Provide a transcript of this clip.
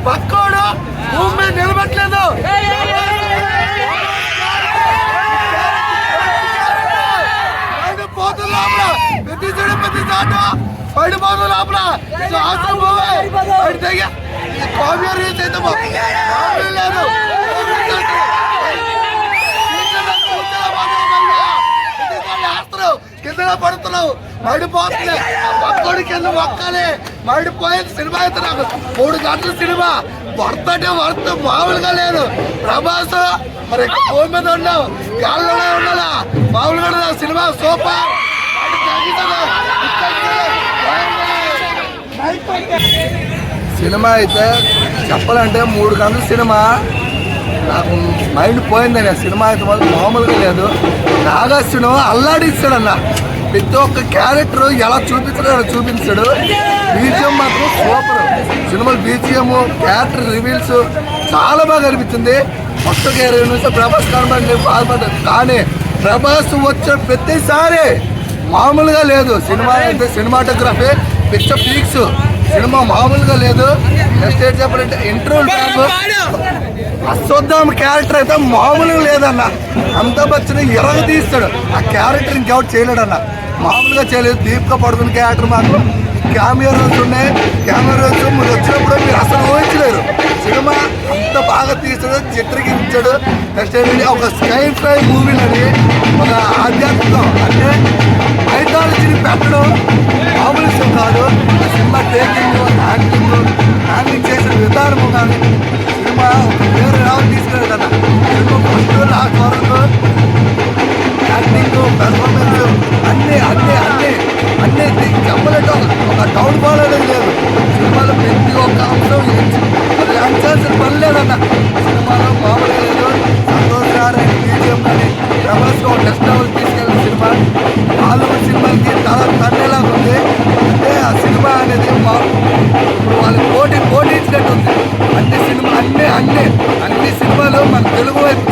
పక్కోడు భూమి మీద నిలబెట్టలేదు. పోతున్న లోపల ప్రతి చెడు ప్రతి చాట పడిపోతున్న లోపల ఆశ్రమం కావ్యాలు లేదు. కింద పడుతున్నావు, మడిపోతుంది. పక్కోడి కింద మొక్కాలి. మడిపోయేది సినిమా అయితే నాకు 3 గంటల సినిమా. వర్త అంటే వర్త మామూలుగా లేదు. ప్రభాస్ మరి భూమి మీద ఉన్నావు, గాల్లోనే ఉండాలా, మామూలుగా సినిమా సూపర్. సినిమా అయితే చెప్పాలంటే 3 గంటల సినిమా. నాకు మైండ్ పోయిందని. సినిమా అయితే మామూలుగా లేదు. నాగా సినిమా అల్లాడిస్తాడన్న. ప్రతి ఒక్క క్యారెక్టర్ ఎలా చూపించాడో అలా చూపించాడు. బీజిఎం మాత్రం సూపర్. సినిమాలు బీజిఎం, క్యారెక్టర్ రివీల్స్ చాలా బాగా అనిపించింది. కొత్త క్యారెక్టర్ నుంచి ప్రభాస్ కనబడి బాధపడ్డాడు. కానీ ప్రభాస్ వచ్చే ప్రతిసారి మామూలుగా లేదు. సినిమా అయితే సినిమాటోగ్రఫీ పిక్చర్ పీక్స్. సినిమా మామూలుగా లేదు. నెక్స్ట్ ఏంటి చెప్పాలంటే ఇంటర్వ్యూ అశ్వత్థామ క్యారెక్టర్ అయితే మామూలుగా లేదన్న. అమితాబ్ బచ్చన్ ఎరగ తీస్తాడు. ఆ క్యారెక్టర్ ఇంకెవరు చేయలేడన్న. మామూలుగా చేయలేదు. దీపిక పడుకున్న క్యారెక్టర్ మాత్రం కెమెరా రోజు ఉన్నాయి. కెమెరా రోజు మీరు వచ్చినప్పుడు మీరు అసలు ఊహించలేరు. సినిమా అంత బాగా తీస్తాడు, చిత్రీకరించాడు. నెక్స్ట్ ఏంటంటే ఒక స్కై ఫై మూవీలని ఒక ఆధ్యాత్మికం అంటే మైథాలజీని పెట్టడం మామూలు విషయం కాదు. సినిమా టేకింగ్, యాక్టింగ్ చేసిన విధానము కానీ సినిమా ఒక వేరే రావాలి తీసుకెళ్ళాడు కదా. సినిమా ఫస్ట్ లాస్ట్ వరకు యాక్టింగ్, పెర్ఫార్మెన్స్ అన్నీ చెప్పలేదు. ఒక డౌన్ ఫాల్ అనేది లేదు. సినిమాలో ప్రతి ఒక్క అంశం అంచాల్సిన పని లేదన్న. సినిమాలో మామూలుగా లేదు. సంతోష్ గారు బీజిఎం కానీ ప్రభాస్గా ఒక నెక్స్ట్ లెవెల్ తీసుకెళ్ళిన సినిమా. హాలీవుడ్ సినిమాకి తన్నేలాగా ఉంది. అంటే ఆ సినిమా అనేది ఇప్పుడు వాళ్ళకి పోటీ ఇచ్చినట్టు ఉంది. అన్ని సినిమాలు మన తెలుగు వైపు